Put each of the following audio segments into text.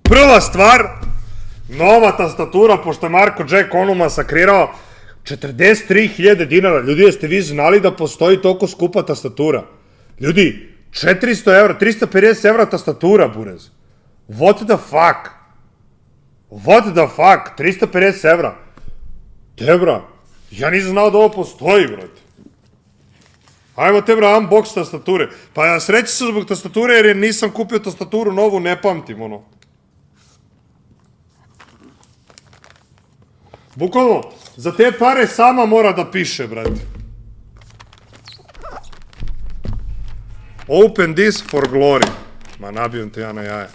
Prva stvar, nova tastatura, pošto je Marko Jack onu masakrirao, 43.000 dinara. Ljudi, jeste vi znali da postoji toliko skupa tastatura? Ljudi, 400 evra, 350 evra tastatura, burez. What the fuck? What the fuck? 350 evra. Tebra, ja nisam znao da ovo postoji, brate. Ajmo tebra, unbox tastature. Pa ja sreći se zbog tastature jer nisam kupio tastaturu novu, ne pamtim, ono. Bukvalno, za te pare sama mora da piše, brate. Open this for glory. Ma nabijem te ja na jaje.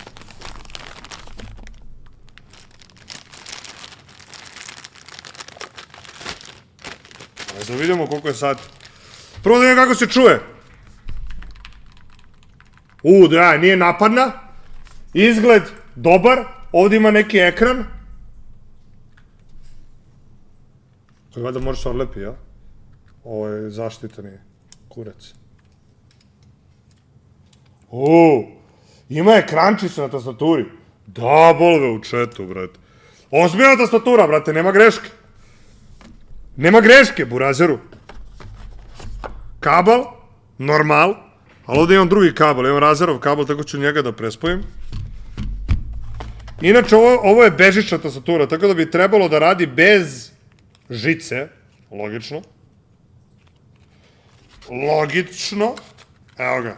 Da vidimo koliko je sati. Prvo da vidim kako se čuje. Da, nije napadna. Izgled dobar. Ovdje ima neki ekran. Koji valjda može se odlepi, ja? Ovo je zaštita, nije. Kurac. Ima ekrančić na tastaturi. Da, bolove u četu, brate. Ozbiljna tastatura, brate, nema greške. Nema greške, burazeru. Kabel, normal. Ali ovdje imam drugi kabel, imam razerov kabel, tako ću njega da prespojim. Inače, ovo je bežična tastatura, tako da bi trebalo da radi bez žice. Logično. Logično. Evo ga.